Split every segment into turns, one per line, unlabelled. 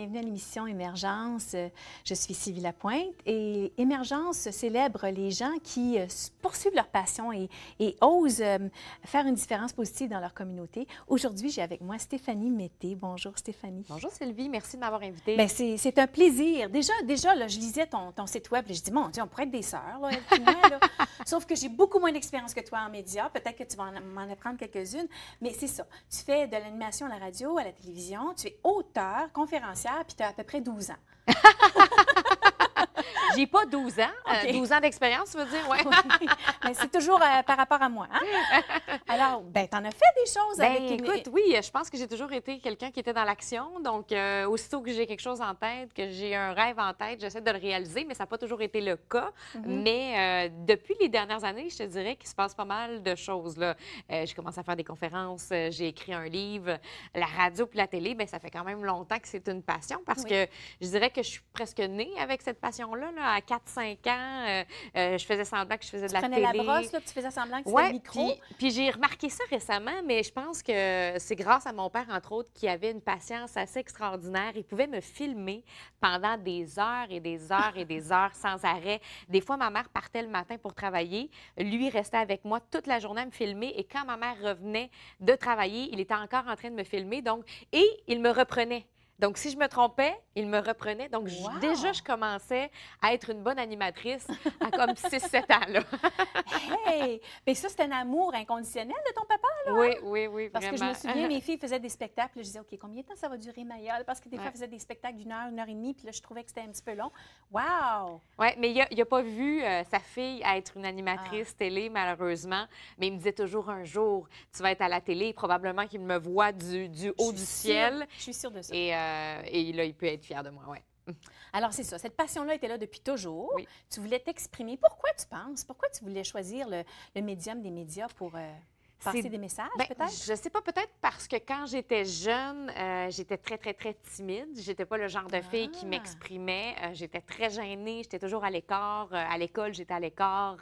bienvenue à l'émission Émergence. Je suis Sylvie Lapointe et Émergence célèbre les gens qui poursuivent leur passion et osent faire une différence positive dans leur communauté. Aujourd'hui, j'ai avec moi Stéphanie Mété. Bonjour Stéphanie.
Bonjour Sylvie, merci de m'avoir invitée.
Bien, c'est un plaisir. Déjà là, je lisais ton site web et je dis, mon Dieu, on pourrait être des sœurs, là, elle et moi, là. Sauf que j'ai beaucoup moins d'expérience que toi en médias. Peut-être que tu vas m'en apprendre quelques-unes, mais c'est ça. Tu fais de l'animation à la radio, à la télévision, tu es auteur, conférencière, puis tu as à peu près 12 ans.
J'ai pas 12 ans.
Okay.
12 ans d'expérience, tu veux dire? Ouais.
Oui, mais c'est toujours par rapport à moi. Hein? Alors, ben, tu en as fait des choses avec...
Écoute, oui, je pense que j'ai toujours été quelqu'un qui était dans l'action. Donc, aussitôt que j'ai quelque chose en tête, que j'ai un rêve en tête, j'essaie de le réaliser, mais ça n'a pas toujours été le cas. Mais depuis les dernières années, je te dirais qu'il se passe pas mal de choses. J'ai commencé à faire des conférences, j'ai écrit un livre. La radio puis la télé, bien, ça fait quand même longtemps que c'est une passion parce que je dirais que je suis presque née avec cette passion-là. À 4-5 ans, je faisais semblant que je faisais de la télé.
Tu prenais la brosse, là, puis tu faisais semblant que c'était le micro.
Puis j'ai remarqué ça récemment, mais je pense que c'est grâce à mon père, entre autres, qui avait une patience assez extraordinaire. Il pouvait me filmer pendant des heures et des heures et des heures sans arrêt. Des fois, ma mère partait le matin pour travailler. Lui restait avec moi toute la journée à me filmer. Et quand ma mère revenait de travailler, il était encore en train de me filmer. Donc, et il me reprenait. Donc, si je me trompais, il me reprenait. Donc, déjà, je commençais à être une bonne animatrice à comme 6-7 ans. Là.
Hey! Mais ça, c'est un amour inconditionnel de ton papa, là?
Oui,
hein?
oui, oui,
Parce
vraiment.
que je me souviens, mes filles faisaient des spectacles. Je disais, OK, combien de temps ça va durer, Mayol? Parce que des fois, elles faisaient des spectacles d'1 heure et demie. Puis là, je trouvais que c'était un petit peu long. Wow!
Oui, mais il n'a pas vu sa fille être une animatrice télé, malheureusement. Mais il me disait toujours, un jour, tu vas être à la télé. Probablement qu'il me voit du haut du ciel.
Je suis sûre de ça.
Et là, il peut être fier de moi, oui.
Alors, c'est ça. Cette passion-là était là depuis toujours.
Oui.
Tu voulais t'exprimer. Pourquoi tu penses? Pourquoi tu voulais choisir le médium des médias pour passer des messages, peut-être?
Je sais pas, peut-être parce que quand j'étais jeune, j'étais très, très, très timide. J'étais pas le genre de fille qui m'exprimait. J'étais très gênée. J'étais toujours à l'écart. À l'école, j'étais à l'écart.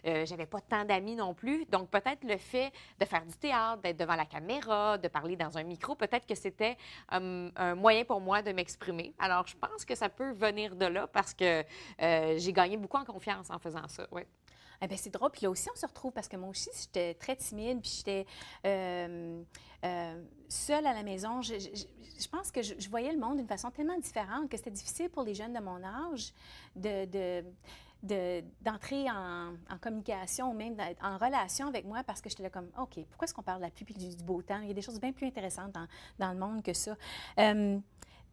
J'avais pas tant d'amis non plus. Donc, peut-être le fait de faire du théâtre, d'être devant la caméra, de parler dans un micro, peut-être que c'était un moyen pour moi de m'exprimer. Alors, je pense que ça peut venir de là parce que j'ai gagné beaucoup en confiance en faisant ça, oui.
Eh bien, c'est drôle. Puis là aussi, on se retrouve parce que moi aussi, j'étais très timide, puis j'étais seule à la maison. Je pense que je voyais le monde d'une façon tellement différente que c'était difficile pour les jeunes de mon âge d'entrer en communication ou même en relation avec moi parce que j'étais là comme, OK, pourquoi est-ce qu'on parle de la pluie et du beau temps? Il y a des choses bien plus intéressantes dans le monde que ça.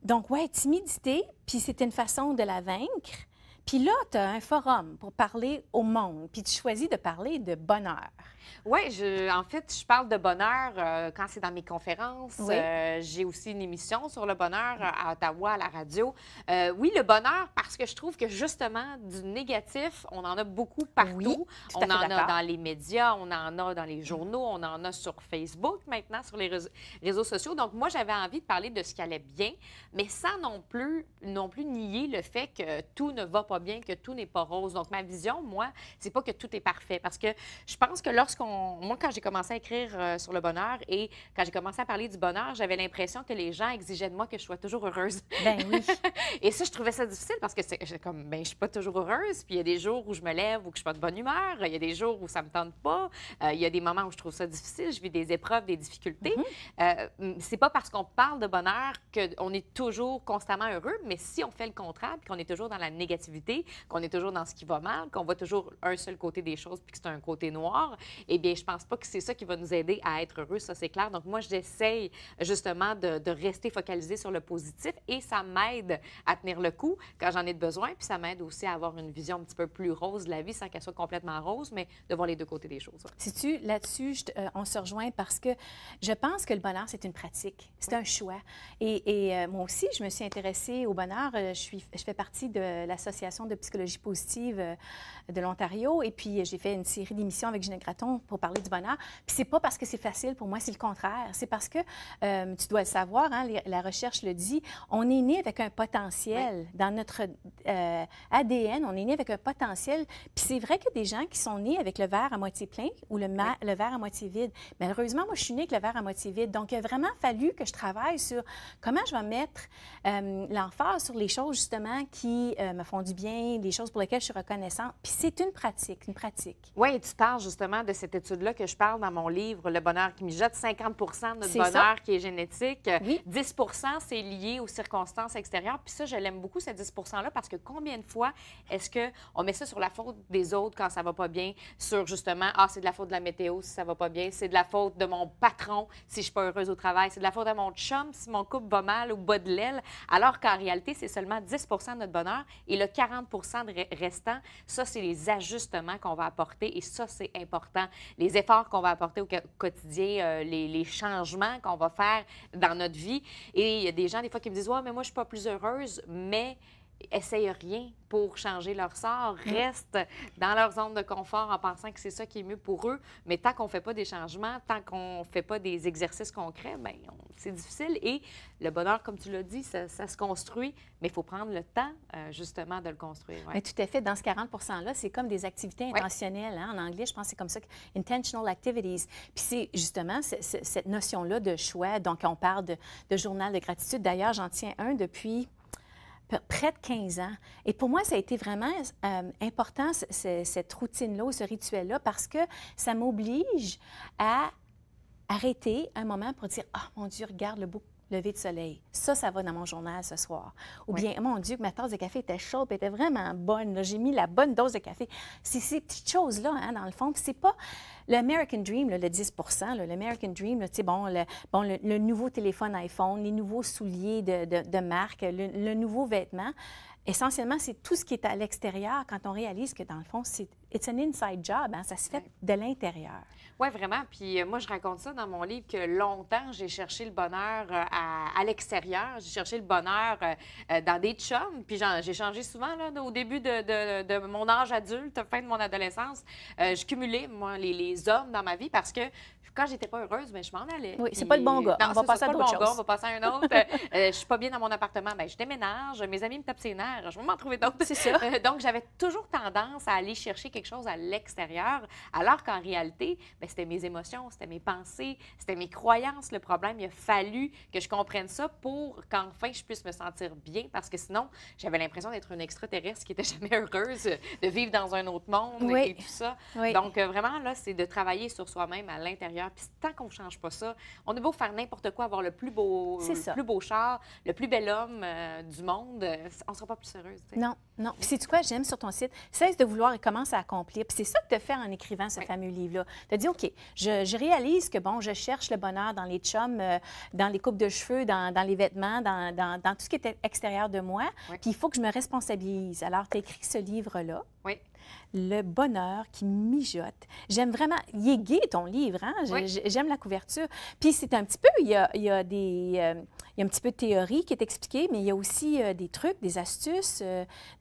Donc, ouais, timidité, puis c'était une façon de la vaincre. Puis là, tu as un forum pour parler au monde, puis tu choisis de parler de bonheur.
Oui, en fait, je parle de bonheur quand c'est dans mes conférences.
Oui.
J'ai aussi une émission sur le bonheur à Ottawa, à la radio. Oui, le bonheur, parce que je trouve que justement, du négatif, on en a beaucoup partout.
Oui,
on en a dans les médias, on en a dans les journaux, on en a sur Facebook maintenant, sur les réseaux sociaux. Donc, moi, j'avais envie de parler de ce qui allait bien, mais sans non plus nier le fait que tout ne va pas bien, que tout n'est pas rose. Donc, ma vision, moi, c'est pas que tout est parfait, parce que je pense que moi, quand j'ai commencé à écrire sur le bonheur et quand j'ai commencé à parler du bonheur, j'avais l'impression que les gens exigeaient de moi que je sois toujours heureuse.
Ben oui.
Et ça, je trouvais ça difficile parce que je suis pas toujours heureuse. Puis il y a des jours où je me lève ou que je suis pas de bonne humeur. Il y a des jours où ça me tente pas. Il y a des moments où je trouve ça difficile. Je vis des épreuves, des difficultés. C'est pas parce qu'on parle de bonheur qu'on est toujours constamment heureux, mais si on fait le contraire, puis qu'on est toujours dans la négativité, qu'on est toujours dans ce qui va mal, qu'on voit toujours un seul côté des choses, puis que c'est un côté noir, eh bien, je pense pas que c'est ça qui va nous aider à être heureux, ça, c'est clair. Donc, moi, j'essaye justement de rester focalisée sur le positif et ça m'aide à tenir le coup quand j'en ai besoin, puis ça m'aide aussi à avoir une vision un petit peu plus rose de la vie, sans qu'elle soit complètement rose, mais de voir les deux côtés des choses.
Sais-tu, là-dessus, on se rejoint parce que je pense que le bonheur, c'est une pratique, c'est un choix. Et moi aussi, je me suis intéressée au bonheur. Je fais partie de l'Association l'Association de psychologie positive de l'Ontario. Et puis, j'ai fait une série d'émissions avec Ginette Gratton pour parler du bonheur. Puis, c'est pas parce que c'est facile pour moi, c'est le contraire. C'est parce que, tu dois le savoir, hein, la recherche le dit, on est né avec un potentiel dans notre ADN, on est né avec un potentiel. Puis, c'est vrai qu'il y a des gens qui sont nés avec le verre à moitié plein ou le verre à moitié vide. Malheureusement, moi, je suis née avec le verre à moitié vide. Donc, il a vraiment fallu que je travaille sur comment je vais mettre l'emphase sur les choses, justement, qui me font du bien, les choses pour lesquelles je suis reconnaissante. Puis c'est une pratique, une pratique.
Oui, et tu parles justement de cette étude-là que je parle dans mon livre, Le bonheur qui mijote. 50 de notre bonheur qui est génétique.
Oui.
10 c'est lié aux circonstances extérieures. Puis ça, je l'aime beaucoup, ce 10 %-là, parce que combien de fois est-ce qu'on met ça sur la faute des autres quand ça va pas bien, sur justement, c'est de la faute de la météo si ça va pas bien, c'est de la faute de mon patron si je suis pas heureuse au travail, c'est de la faute de mon chum si mon couple va mal ou bas de l'aile, alors qu'en réalité, c'est seulement 10 de notre bonheur et le 40 restant, ça, c'est les ajustements qu'on va apporter et ça, c'est important. Les efforts qu'on va apporter au quotidien, les changements qu'on va faire dans notre vie. Et il y a des gens, des fois, qui me disent « Ouais, mais moi, je suis pas plus heureuse, mais... » essayent rien pour changer leur sort, restent dans leur zone de confort en pensant que c'est ça qui est mieux pour eux. Mais tant qu'on ne fait pas des changements, tant qu'on ne fait pas des exercices concrets, bien, c'est difficile. Et le bonheur, comme tu l'as dit, ça se construit, mais il faut prendre le temps, justement, de le construire. Ouais.
Mais tout à fait. Dans ce 40 %-là, c'est comme des activités intentionnelles. Hein? En anglais, je pense que c'est comme ça, intentional activities. Puis c'est justement cette notion-là de choix. Donc, on parle de journal de gratitude. D'ailleurs, j'en tiens un depuis... près de 15 ans. Et pour moi, ça a été vraiment important, cette routine-là ou ce rituel-là, parce que ça m'oblige à arrêter un moment pour dire « Ah, mon Dieu, regarde le beau lever de soleil. Ça va dans mon journal ce soir. » Ou bien « Mon Dieu, que ma tasse de café était chaude, elle était vraiment bonne. J'ai mis la bonne dose de café. » C'est ces petites choses-là, hein, dans le fond. Puis c'est pas l'American Dream, le 10 l'American Dream, le nouveau téléphone iPhone, les nouveaux souliers de marque, le nouveau vêtement. Essentiellement, c'est tout ce qui est à l'extérieur quand on réalise que, dans le fond, it's an inside job. Hein, ça se fait de l'intérieur.
Oui, vraiment. Puis moi, je raconte ça dans mon livre que longtemps, j'ai cherché le bonheur à l'extérieur. J'ai cherché le bonheur dans des chums. Puis j'ai changé souvent là, au début de mon âge adulte, fin de mon adolescence. Je cumulais, moi, les hommes dans ma vie parce que quand j'étais pas heureuse, bien, je m'en allais.
Oui, c'est pas le bon gars.
Non,
on va passer à d'autres choses.
On va passer à un autre. Je suis pas bien dans mon appartement, bien, je déménage. Mes amis me tapent ses nerfs. Je vais m'en trouver d'autres.
C'est ça.
Donc, j'avais toujours tendance à aller chercher quelque chose à l'extérieur, alors qu'en réalité, bien, c'était mes émotions, c'était mes pensées, c'était mes croyances. Le problème, il a fallu que je comprenne ça pour qu'enfin je puisse me sentir bien, parce que sinon, j'avais l'impression d'être une extraterrestre qui n'était jamais heureuse, de vivre dans un autre monde et tout ça.
Oui.
Donc, vraiment, là, c'est de travailler sur soi-même à l'intérieur. Puis tant qu'on ne change pas ça, on a beau faire n'importe quoi, avoir le plus beau char, le plus bel homme du monde, on ne sera pas plus heureuse. T'sais.
Non, non. Puis sais-tu quoi, j'aime sur ton site, cesse de vouloir et commence à accomplir. Puis c'est ça que tu as fait en écrivant ce fameux livre-là. Tu as dit, OK, je réalise que, bon, je cherche le bonheur dans les chums, dans les coupes de cheveux, dans les vêtements, dans tout ce qui est extérieur de moi.
Oui.
Puis il faut que je me responsabilise. Alors, tu as écrit ce livre-là.
Oui.
Le bonheur qui mijote. J'aime vraiment... Il est gai, ton livre, hein? J'aime la couverture. Puis c'est un petit peu... Il y a un petit peu de théorie qui est expliquée, mais il y a aussi des trucs, des astuces,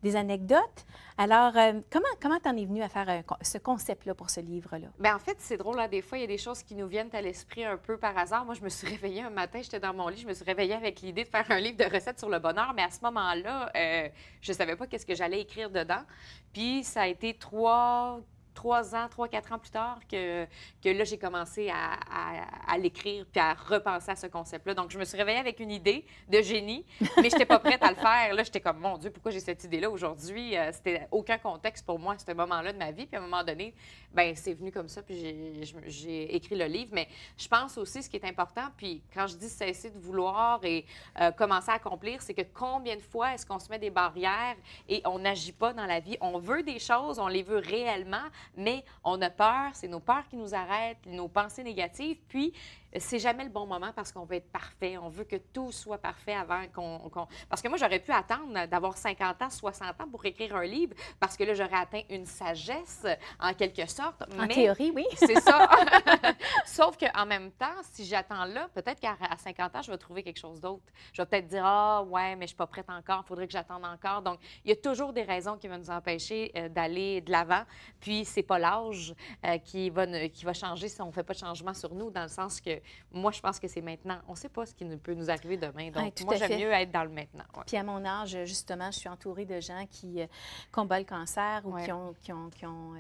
des anecdotes. Alors, comment t'en es venue à faire ce concept-là pour ce livre-là?
Bien, en fait, c'est drôle, hein? Des fois, il y a des choses qui nous viennent à l'esprit un peu par hasard. Moi, je me suis réveillée un matin, j'étais dans mon lit, je me suis réveillée avec l'idée de faire un livre de recettes sur le bonheur, mais à ce moment-là, je ne savais pas qu'est-ce que j'allais écrire dedans. Puis, ça a été 3, 4 ans plus tard que là, j'ai commencé à l'écrire puis à repenser à ce concept-là. Donc, je me suis réveillée avec une idée de génie, mais je n'étais pas prête à le faire. Là, j'étais comme, mon Dieu, pourquoi j'ai cette idée-là aujourd'hui? C'était aucun contexte pour moi à ce moment-là de ma vie. Puis à un moment donné, bien, c'est venu comme ça, puis j'ai écrit le livre. Mais je pense aussi, ce qui est important, puis quand je dis cesser de vouloir et commencer à accomplir, c'est que combien de fois est-ce qu'on se met des barrières et on n'agit pas dans la vie? On veut des choses, on les veut réellement, mais on a peur, c'est nos peurs qui nous arrêtent, nos pensées négatives, puis c'est jamais le bon moment parce qu'on veut être parfait, on veut que tout soit parfait avant qu'on... Parce que moi, j'aurais pu attendre d'avoir 50 ans, 60 ans pour écrire un livre, parce que là, j'aurais atteint une sagesse, en quelque sorte.
En théorie, oui.
C'est ça. Sauf qu'en même temps, si j'attends là, peut-être qu'à 50 ans, je vais trouver quelque chose d'autre. Je vais peut-être dire, ah, ouais, mais je ne suis pas prête encore, il faudrait que j'attende encore. Donc, il y a toujours des raisons qui vont nous empêcher d'aller de l'avant. Puis, c'est pas l'âge qui va changer si on ne fait pas de changement sur nous, dans le sens que moi, je pense que c'est maintenant. On ne sait pas ce qui peut nous arriver demain. Donc, moi, j'aime mieux être dans le maintenant. Ouais.
Puis, à mon âge, justement, je suis entourée de gens qui combattent le cancer ou qui ont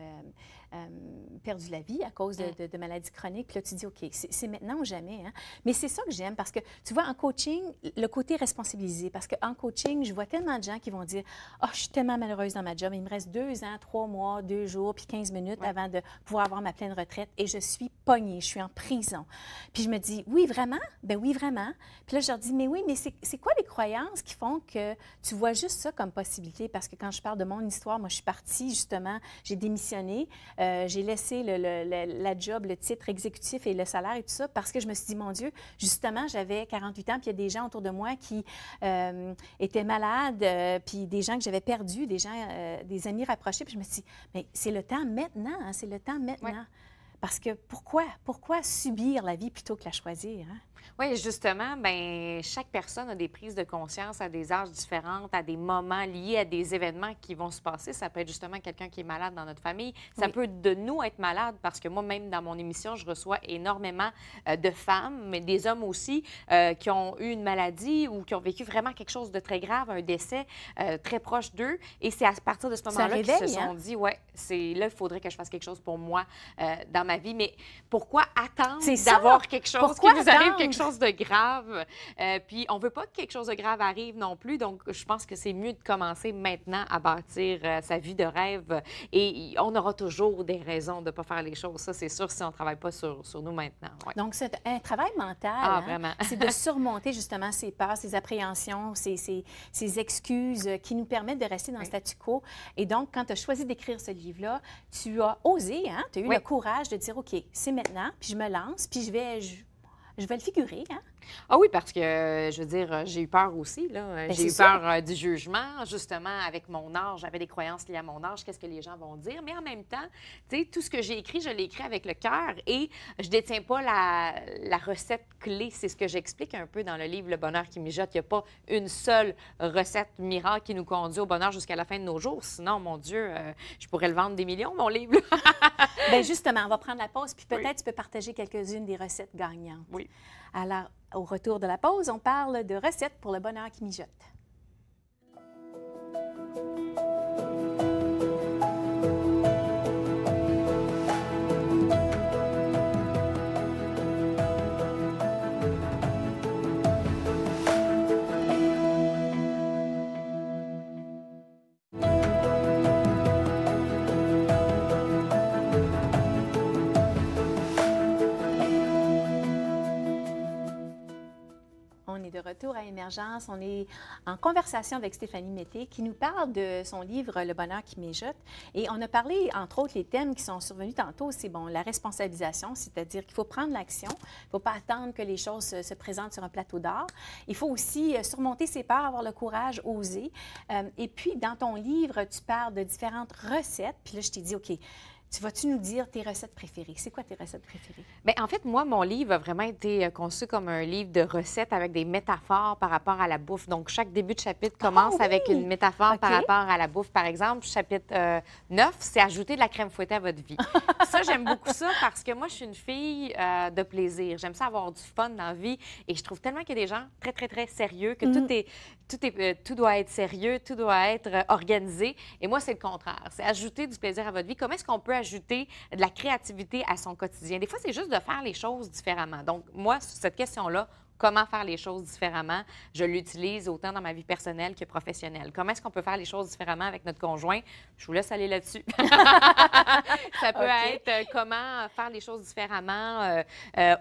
perdu la vie à cause de maladies chroniques. Puis là, tu dis, OK, c'est maintenant ou jamais. Hein? Mais c'est ça que j'aime parce que, tu vois, en coaching, le côté responsabilisé, parce qu'en coaching, je vois tellement de gens qui vont dire, oh, je suis tellement malheureuse dans ma job, il me reste 2 ans, 3 mois, 2 jours, puis 15 minutes avant de pouvoir avoir ma pleine retraite et je suis pognée, je suis en prison. Puis je me dis, oui, vraiment? Ben oui, vraiment. Puis là, je leur dis, mais oui, mais c'est quoi les croyances qui font que tu vois juste ça comme possibilité? Parce que quand je parle de mon histoire, moi, je suis partie, justement, j'ai démissionné, j'ai laissé la job, le titre exécutif et le salaire et tout ça parce que je me suis dit, mon Dieu, justement, j'avais 48 ans, puis il y a des gens autour de moi qui étaient malades, puis des gens que j'avais perdus, des gens, des amis rapprochés, puis je me suis dit, mais c'est le temps maintenant, hein, c'est le temps maintenant. Ouais. Parce que pourquoi subir la vie plutôt que la choisir? Hein?
Oui, justement, bien, chaque personne a des prises de conscience à des âges différents, à des moments liés à des événements qui vont se passer. Ça peut être justement quelqu'un qui est malade dans notre famille. Ça peut de nous être malade parce que moi-même, dans mon émission, je reçois énormément de femmes, mais des hommes aussi, qui ont eu une maladie ou qui ont vécu vraiment quelque chose de très grave, un décès très proche d'eux. Et c'est à partir de ce moment-là qu'ils se sont dit, ouais, là, il faudrait que je fasse quelque chose pour moi dans ma vie. Mais pourquoi attendre d'avoir quelque chose qui nous arrive, quelque chose de grave? Puis on veut pas que quelque chose de grave arrive non plus. Donc, je pense que c'est mieux de commencer maintenant à bâtir sa vie de rêve. Et on aura toujours des raisons de ne pas faire les choses. Ça, c'est sûr, si on ne travaille pas sur nous maintenant. Ouais.
Donc, c'est un travail mental.
Ah, vraiment.
C'est de surmonter justement ces peurs, ces appréhensions, ces excuses qui nous permettent de rester dans le statu quo. Et donc, quand tu as choisi d'écrire ce livre-là, tu as osé, hein? Tu as eu le courage de dire, OK, c'est maintenant, puis je me lance, puis je vais le figurer, hein?
Ah oui, parce que, je veux dire, j'ai eu peur aussi, là. J'ai eu peur du jugement, justement, avec mon âge. J'avais des croyances liées à mon âge, qu'est-ce que les gens vont dire. Mais en même temps, tu sais, tout ce que j'ai écrit, je l'ai écrit avec le cœur et je détiens pas la recette clé. C'est ce que j'explique un peu dans le livre Le bonheur qui mijote. Il n'y a pas une seule recette miracle qui nous conduit au bonheur jusqu'à la fin de nos jours. Sinon, mon Dieu, je pourrais le vendre des millions, mon livre.
Bien, justement, on va prendre la pause, puis peut-être tu peux partager quelques-unes des recettes gagnantes.
Oui.
Alors, au retour de la pause, on parle de recettes pour le bonheur qui mijote. De retour à Émergence, on est en conversation avec Stéphanie Mété qui nous parle de son livre Le bonheur qui mijote. Et on a parlé, entre autres, les thèmes qui sont survenus tantôt, c'est la responsabilisation, c'est-à-dire qu'il faut prendre l'action, il ne faut pas attendre que les choses se présentent sur un plateau d'or. Il faut aussi surmonter ses peurs, avoir le courage, oser. Et puis, dans ton livre, tu parles de différentes recettes. Puis là, je t'ai dit, OK, vas-tu nous dire tes recettes préférées? C'est quoi tes recettes préférées?
Bien, en fait, moi, mon livre a vraiment été conçu comme un livre de recettes avec des métaphores par rapport à la bouffe. Donc, chaque début de chapitre commence avec une métaphore par rapport à la bouffe. Par exemple, chapitre 9, c'est ajouter de la crème fouettée à votre vie. Ça, j'aime beaucoup ça parce que moi, je suis une fille de plaisir. J'aime ça avoir du fun dans la vie et je trouve tellement qu'il y a des gens très, très, très sérieux que tout doit être sérieux, tout doit être organisé. Et moi, c'est le contraire. C'est ajouter du plaisir à votre vie. Comment est-ce qu'on peut ajouter de la créativité à son quotidien? Des fois, c'est juste de faire les choses différemment. Donc, moi, sur cette question-là, comment faire les choses différemment, je l'utilise autant dans ma vie personnelle que professionnelle. Comment est-ce qu'on peut faire les choses différemment avec notre conjoint? Je vous laisse aller là-dessus. Ça peut être comment faire les choses différemment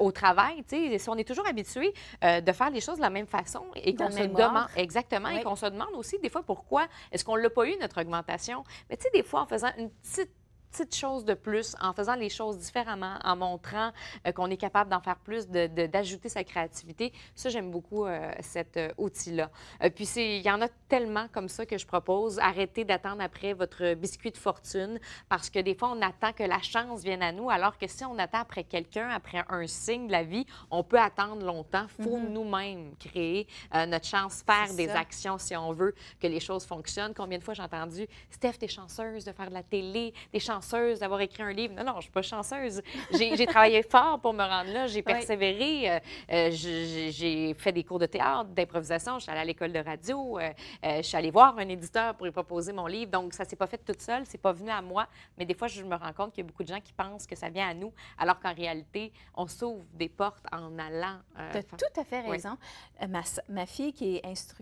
au travail. Tu sais, si on est toujours habitué de faire les choses de la même façon et qu'on se demande exactement et qu'on se demande aussi des fois pourquoi est-ce qu'on ne l'a pas eu, notre augmentation. Mais tu sais, des fois, en faisant une petite petite chose de plus, en faisant les choses différemment, en montrant qu'on est capable d'en faire plus, d'ajouter sa créativité. Ça, j'aime beaucoup cet outil-là. Puis, il y en a tellement comme ça que je propose. Arrêtez d'attendre après votre biscuit de fortune parce que des fois, on attend que la chance vienne à nous, alors que si on attend après quelqu'un, après un signe de la vie, on peut attendre longtemps. Il faut nous-mêmes créer notre chance, faire des actions si on veut que les choses fonctionnent. Combien de fois j'ai entendu « Steph, t'es chanceuse de faire de la télé, t'es chanceuse d'avoir écrit un livre. » Non, non, je ne suis pas chanceuse. J'ai travaillé fort pour me rendre là. J'ai persévéré. J'ai fait des cours de théâtre, d'improvisation. Je suis allée à l'école de radio. Je suis allée voir un éditeur pour lui proposer mon livre. Donc, ça ne s'est pas fait toute seule. C'est pas venu à moi. Mais des fois, je me rends compte qu'il y a beaucoup de gens qui pensent que ça vient à nous, alors qu'en réalité, on s'ouvre des portes en allant.
Tu as tout à fait raison. Ma fille, qui est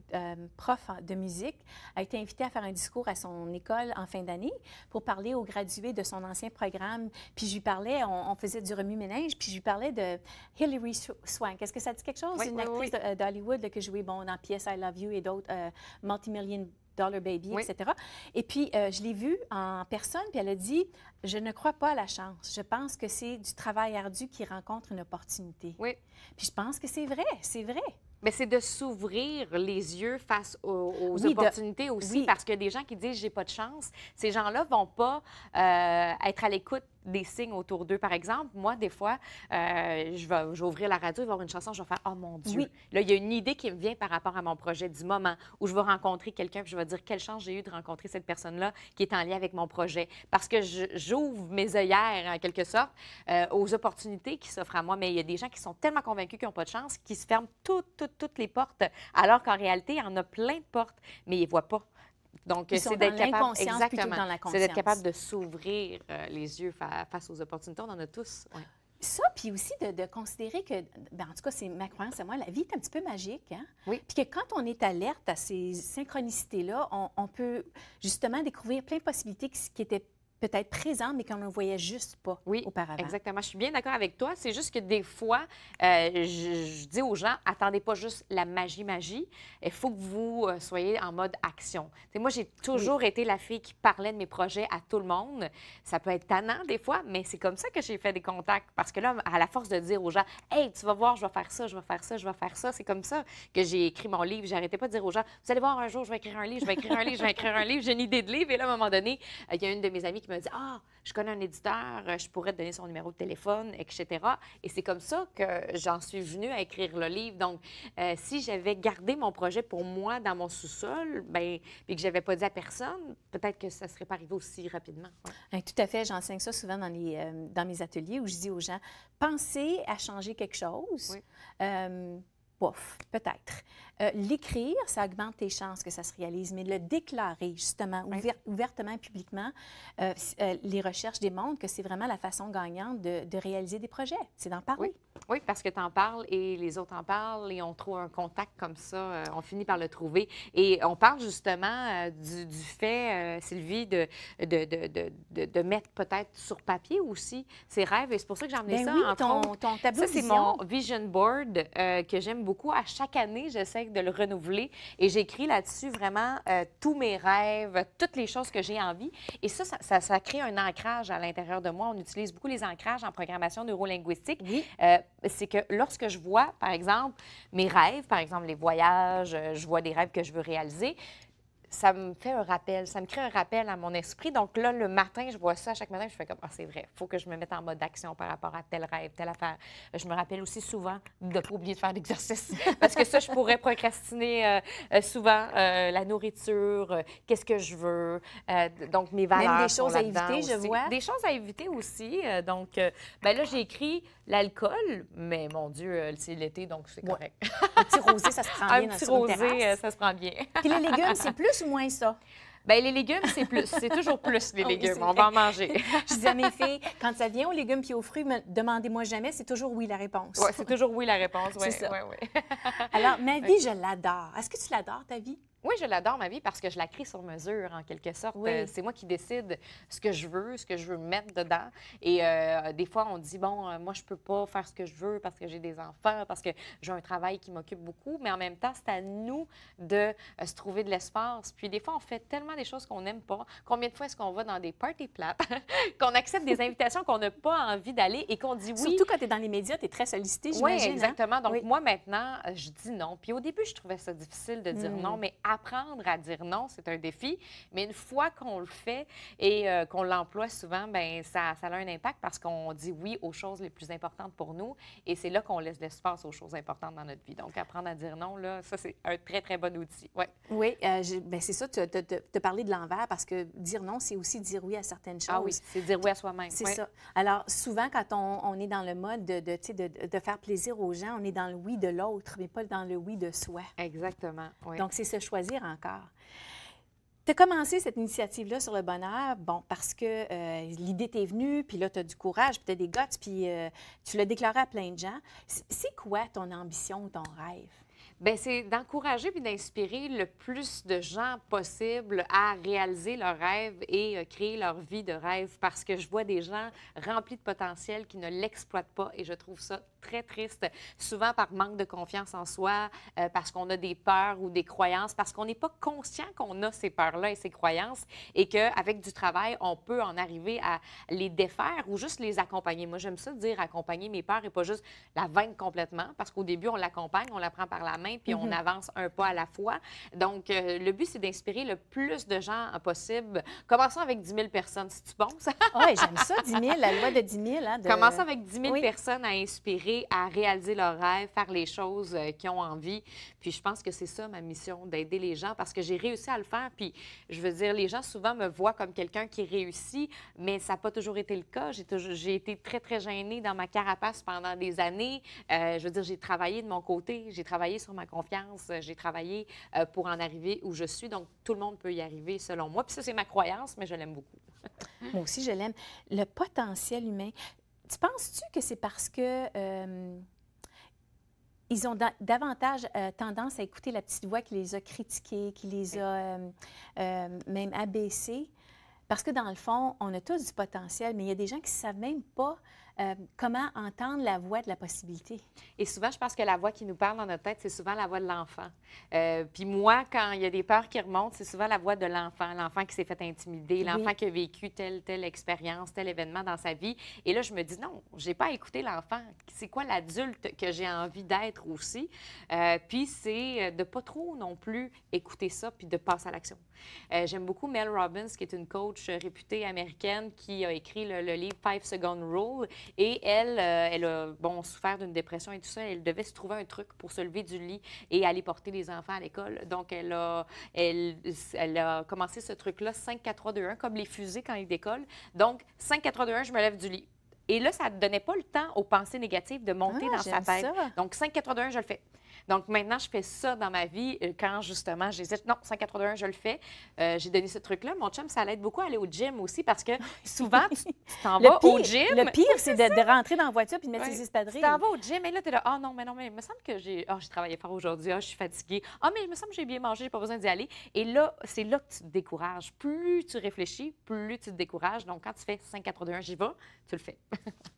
prof de musique, a été invitée à faire un discours à son école en fin d'année pour parler aux gradués de son ancien programme. Puis je lui parlais, on faisait du remue-ménage, puis je lui parlais de Hilary Swank. Est-ce que ça dit quelque chose?
Oui,
une actrice d'Hollywood qui jouait dans la pièce I Love You et d'autres, Multi-Million Dollar Baby, etc. Et puis, je l'ai vue en personne, puis elle a dit, je ne crois pas à la chance. Je pense que c'est du travail ardu qui rencontre une opportunité.
Oui.
Puis je pense que c'est vrai, c'est vrai.
Mais c'est de s'ouvrir les yeux face aux opportunités aussi, parce que des gens qui disent « j'ai pas de chance », ces gens-là vont pas être à l'écoute des signes autour d'eux. Par exemple, moi, des fois, je vais ouvrir la radio, il va y avoir une chanson, je vais faire « oh mon Dieu ».
Oui.
Là, il y a une idée qui me vient par rapport à mon projet du moment, où je vais rencontrer quelqu'un, puis je vais dire « quelle chance j'ai eu de rencontrer cette personne-là qui est en lien avec mon projet ». Parce que j'ouvre mes œillères, en quelque sorte, aux opportunités qui s'offrent à moi. Mais il y a des gens qui sont tellement convaincus qu'ils n'ont pas de chance, qui se ferment toutes les portes, alors qu'en réalité, il y en a plein de portes, mais ils ne voient pas. Donc, c'est d'être capable, c'est d'être capable de s'ouvrir les yeux face aux opportunités. On en a tous. Ouais.
Ça, puis aussi de considérer que, bien, en tout cas, c'est ma croyance à moi, la vie est un petit peu magique. Hein?
Oui.
Puis que quand on est alerte à ces synchronicités-là, on peut justement découvrir plein de possibilités qui étaient peut-être présentes, mais qu'on ne voyait juste pas auparavant.
Exactement. Je suis bien d'accord avec toi. C'est juste que des fois, je dis aux gens, attendez pas juste la magie. Il faut que vous soyez en mode action. T'sais, moi, j'ai toujours été la fille qui parlait de mes projets à tout le monde. Ça peut être tannant des fois, mais c'est comme ça que j'ai fait des contacts. Parce que là, à la force de dire aux gens, « Hey, tu vas voir, je vais faire ça, je vais faire ça, je vais faire ça », c'est comme ça que j'ai écrit mon livre. J'arrêtais pas de dire aux gens, « Vous allez voir, un jour, je vais écrire un livre, je vais écrire un livre, je vais écrire un livre. » J'ai une idée de livre. Et là, à un moment donné, il y a une de mes amies qui m'a dit, « Ah, je connais un éditeur, je pourrais te donner son numéro de téléphone, etc. » Et c'est comme ça que j'en suis venue à écrire le livre. Donc, si j'avais gardé mon projet pour moi dans mon sous-sol, bien, puis que je n'avais pas dit à personne, peut-être que ça ne serait pas arrivé aussi rapidement.
Ouais. Tout à fait. J'enseigne ça souvent dans mes ateliers où je dis aux gens, pensez à changer quelque chose. Bof, peut-être. L'écrire, ça augmente tes chances que ça se réalise, mais le déclarer, justement, ouvertement, publiquement, les recherches démontrent que c'est vraiment la façon gagnante de réaliser des projets. C'est d'en parler.
Oui, parce que tu en parles et les autres en parlent et on trouve un contact comme ça, on finit par le trouver. Et on parle justement du fait, Sylvie, de mettre peut-être sur papier aussi ses rêves. Et c'est pour ça que j'ai emmené ça,
ton tableau
ça, c'est mon vision board que j'aime beaucoup. À chaque année, j'essaie de le renouveler et j'écris là-dessus vraiment tous mes rêves, toutes les choses que j'ai envie. Et ça crée un ancrage à l'intérieur de moi. On utilise beaucoup les ancrages en programmation neurolinguistique.
Oui.
C'est que lorsque je vois, par exemple, mes rêves, par exemple les voyages, je vois des rêves que je veux réaliser, ça me fait un rappel, ça me crée un rappel à mon esprit. Donc là, le matin, je vois ça, chaque matin, je fais comme, ah, c'est vrai, il faut que je me mette en mode d'action par rapport à tel rêve, telle affaire. Je me rappelle aussi souvent de ne pas oublier de faire d'exercice, parce que ça, je pourrais procrastiner souvent. La nourriture, qu'est-ce que je veux, donc mes valeurs.
Même des choses à éviter,
aussi.
je vois.
Des choses à éviter aussi. Donc, bien là, j'ai écrit l'alcool, mais mon Dieu, c'est l'été, donc c'est correct.
Un petit rosé, ça se prend bien dans une terrasse.
Un petit rosé, ça se prend bien.
Puis les légumes, c'est plus ou moins ça?
Bien, les légumes, c'est plus. C'est toujours plus, les légumes. On va en manger.
Je dis à mes filles, quand ça vient aux légumes puis aux fruits, demandez-moi jamais, c'est toujours oui la réponse.
Oui, c'est toujours oui la réponse.
C'est ça.
Ouais.
Alors, ma vie, je l'adore. Est-ce que tu l'adores, ta vie?
Oui, je l'adore, ma vie, parce que je la crée sur mesure, en quelque sorte.
Oui.
C'est moi qui décide ce que je veux mettre dedans. Et des fois, on dit, bon, moi, je peux pas faire ce que je veux parce que j'ai des enfants, parce que j'ai un travail qui m'occupe beaucoup. Mais en même temps, c'est à nous de se trouver de l'espace. Puis des fois, on fait tellement des choses qu'on n'aime pas. Combien de fois est-ce qu'on va dans des parties plates, qu'on accepte des invitations qu'on n'a pas envie d'aller et qu'on dit oui?
Surtout quand tu es dans les médias, tu es très sollicité,
Oui,
j'imagine.
exactement. Donc,
Oui.
moi, maintenant, je dis non. Puis au début, je trouvais ça difficile de dire non, mais apprendre à dire non, c'est un défi. Mais une fois qu'on le fait et qu'on l'emploie souvent, bien, ça a un impact parce qu'on dit oui aux choses les plus importantes pour nous et c'est là qu'on laisse l'espace aux choses importantes dans notre vie. Donc, apprendre à dire non, là, ça, c'est un très, très bon outil. Ouais.
Oui, ben c'est ça, tu as parlé de l'envers parce que dire non, c'est aussi dire oui à certaines choses.
Ah oui, c'est dire oui à soi-même.
C'est
Ouais.
ça. Alors, souvent, quand on est dans le mode de faire plaisir aux gens, on est dans le oui de l'autre, mais pas dans le oui de soi.
Exactement. Oui.
Donc, c'est se choisir encore. Tu as commencé cette initiative-là sur le bonheur, bon, parce que l'idée t'est venue, puis là, tu as du courage, puis tu as des guts, puis tu l'as déclaré à plein de gens. C'est quoi ton ambition ou ton rêve?
Bien, c'est d'encourager puis d'inspirer le plus de gens possible à réaliser leurs rêves et créer leur vie de rêve parce que je vois des gens remplis de potentiel qui ne l'exploitent pas et je trouve ça très triste, souvent par manque de confiance en soi, parce qu'on a des peurs ou des croyances, parce qu'on n'est pas conscient qu'on a ces peurs-là et ces croyances et qu'avec du travail, on peut en arriver à les défaire ou juste les accompagner. Moi, j'aime ça dire accompagner mes peurs et pas juste la vaincre complètement parce qu'au début, on l'accompagne, on la prend par la main puis on avance un pas à la fois. Donc, le but, c'est d'inspirer le plus de gens possible. Commençons avec 10 000 personnes. C'est-tu bon, ça?
Oui, j'aime ça, 10 000, la loi de 10 000. Hein,
Commençons avec 10 000
Oui.
personnes à inspirer, à réaliser leurs rêves, faire les choses qu'ils ont envie. Puis je pense que c'est ça ma mission, d'aider les gens parce que j'ai réussi à le faire. Puis je veux dire, les gens souvent me voient comme quelqu'un qui réussit, mais ça n'a pas toujours été le cas. J'ai été très, très gênée dans ma carapace pendant des années. Je veux dire, j'ai travaillé de mon côté, j'ai travaillé sur ma confiance, j'ai travaillé pour en arriver où je suis. Donc, tout le monde peut y arriver selon moi. Puis ça, c'est ma croyance, mais je l'aime beaucoup.
Moi aussi, je l'aime. Le potentiel humain, tu penses-tu que c'est parce que ils ont davantage tendance à écouter la petite voix qui les a critiqués, qui les a même abaissés? Parce que dans le fond, on a tous du potentiel, mais il y a des gens qui ne savent même pas comment entendre la voix de la possibilité.
Et souvent, je pense que la voix qui nous parle dans notre tête, c'est souvent la voix de l'enfant. Puis moi, quand il y a des peurs qui remontent, c'est souvent la voix de l'enfant qui s'est fait intimider, l'enfant qui a vécu telle expérience, tel événement dans sa vie. Et là, je me dis, non, je n'ai pas à écouter l'enfant. C'est quoi l'adulte que j'ai envie d'être aussi? Puis c'est de ne pas trop non plus écouter ça puis de passer à l'action. J'aime beaucoup Mel Robbins, qui est une coach réputée américaine qui a écrit le livre 5 Second Rule. Et elle a souffert d'une dépression et tout ça. Elle devait se trouver un truc pour se lever du lit et aller porter les enfants à l'école. Donc, elle a commencé ce truc-là, 5, 4, 3, 2, 1, comme les fusées quand ils décollent. Donc, 5, 4, 3, 2, 1, je me lève du lit. Et là, ça ne donnait pas le temps aux pensées négatives de monter dans sa tête.
Ça.
Donc, 5, 4, 3, 2, 1, je le fais. Donc, maintenant, je fais ça dans ma vie quand, justement, j'hésite. Non, 5,81, je le fais. J'ai donné ce truc-là. Mon chum, ça l'aide beaucoup à aller au gym aussi parce que souvent, tu t'en vas au gym.
Le pire, c'est de rentrer dans la voiture puis de mettre ses espadrilles.
Tu t'en vas au gym et là, tu es là, ah non, mais il me semble que j'ai travaillé fort aujourd'hui, je suis fatiguée. Ah, mais il me semble que j'ai bien mangé, j'ai pas besoin d'y aller. Et là, c'est là que tu te décourages. Plus tu réfléchis, plus tu te décourages. Donc, quand tu fais 5,81, j'y vais, tu le fais.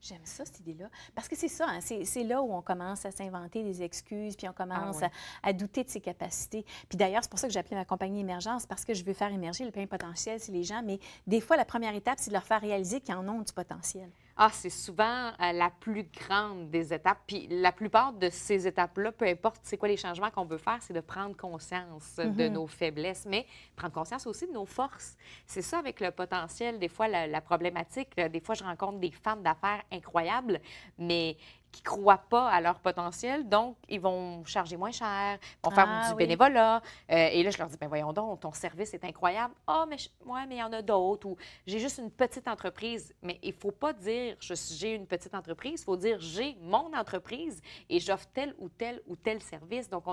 J'aime ça, cette idée-là. Parce que c'est ça, hein, c'est là où on commence à s'inventer des excuses, puis on commence à douter de ses capacités. Puis d'ailleurs, c'est pour ça que j'ai appelé ma compagnie Émergence, parce que je veux faire émerger le plein potentiel chez les gens. Mais des fois, la première étape, c'est de leur faire réaliser qu'ils en ont du potentiel.
Ah, c'est souvent la plus grande des étapes. Puis la plupart de ces étapes-là, peu importe c'est quoi les changements qu'on veut faire, c'est de prendre conscience de nos faiblesses, mais prendre conscience aussi de nos forces. C'est ça avec le potentiel. Des fois, la problématique, des fois, je rencontre des femmes d'affaires incroyables, mais qui ne croient pas à leur potentiel, donc ils vont charger moins cher, vont faire du bénévolat. Et là, je leur dis, bien voyons donc, ton service est incroyable. Ah, mais mais il y en a d'autres. Ou j'ai juste une petite entreprise. Mais il ne faut pas dire, j'ai une petite entreprise. Il faut dire, j'ai mon entreprise et j'offre tel ou tel ou tel service. Donc,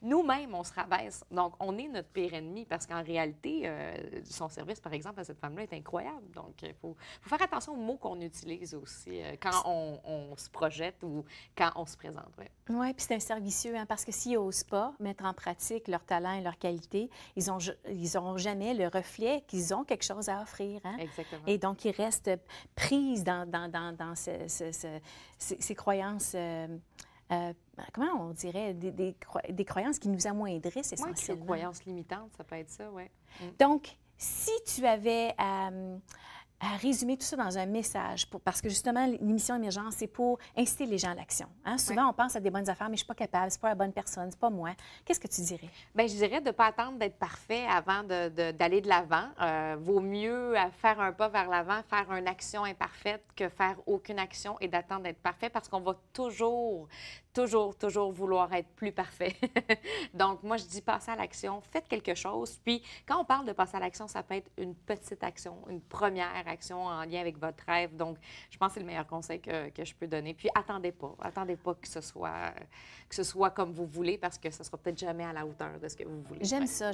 nous-mêmes, on se rabaisse. Donc, on est notre pire ennemi parce qu'en réalité, son service, par exemple, à cette femme-là est incroyable. Donc, il faut faire attention aux mots qu'on utilise aussi quand on se projette ou quand on se présente. Ouais.
Oui, puis c'est un cercle vicieux, hein, parce que s'ils n'osent pas mettre en pratique leur talent et leur qualité, ils n'auront jamais le reflet qu'ils ont quelque chose à offrir. Hein?
Exactement.
Et donc, ils restent prises dans ces croyances, comment on dirait, des croyances qui nous amoindrissent essentiellement.
Oui, croyances limitantes, ça peut être ça, oui.
Donc, si tu avais à résumer tout ça dans un message, parce que justement, l'émission Émergence, c'est pour inciter les gens à l'action. Hein? Souvent, on pense à des bonnes affaires, mais je ne suis pas capable, c'est pas la bonne personne, c'est pas moi. Qu'est-ce que tu dirais?
Bien, je dirais de ne pas attendre d'être parfait avant d'aller de l'avant. Vaut mieux faire un pas vers l'avant, faire une action imparfaite que faire aucune action et d'attendre d'être parfait parce qu'on va toujours vouloir être plus parfait. Donc, moi, je dis passer à l'action, faites quelque chose. Puis, quand on parle de passer à l'action, ça peut être une petite action, une première action en lien avec votre rêve. Donc, je pense que c'est le meilleur conseil que je peux donner. Puis, attendez pas que ce soit comme vous voulez parce que ce ne sera peut-être jamais à la hauteur de ce que vous voulez.
J'aime ça.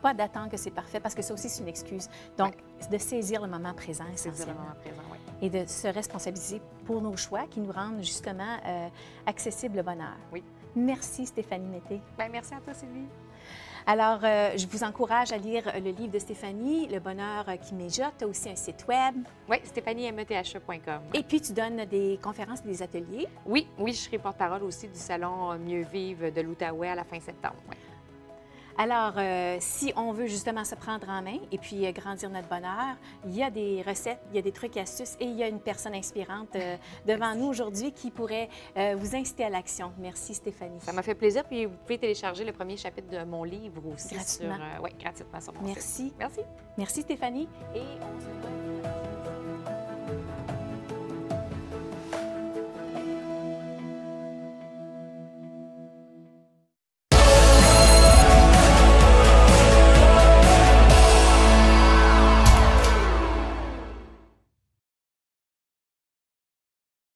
Pas d'attendre que c'est parfait parce que ça aussi, c'est une excuse. Donc, de saisir le moment présent, essentiellement.
Le moment présent, oui.
Et de se responsabiliser pour nos choix qui nous rendent justement accessibles le bonheur.
Oui.
Merci Stéphanie Mété.
Bien, merci à toi, Sylvie.
Alors, je vous encourage à lire le livre de Stéphanie, Le bonheur qui mijote. Tu as aussi un site web.
Oui, stéphaniemeth.com.
Et puis, tu donnes des conférences et des ateliers.
Oui, je serai porte-parole aussi du Salon Mieux vivre de l'Outaouais à la fin septembre. Oui.
Alors, si on veut justement se prendre en main et puis grandir notre bonheur, il y a des recettes, il y a des trucs et astuces et il y a une personne inspirante devant nous aujourd'hui qui pourrait vous inciter à l'action. Merci Stéphanie.
Ça m'a fait plaisir. Puis vous pouvez télécharger le premier chapitre de mon livre aussi.
Gratuitement.
Gratuitement sur mon
Merci.
site. Merci.
Merci Stéphanie et on se voit.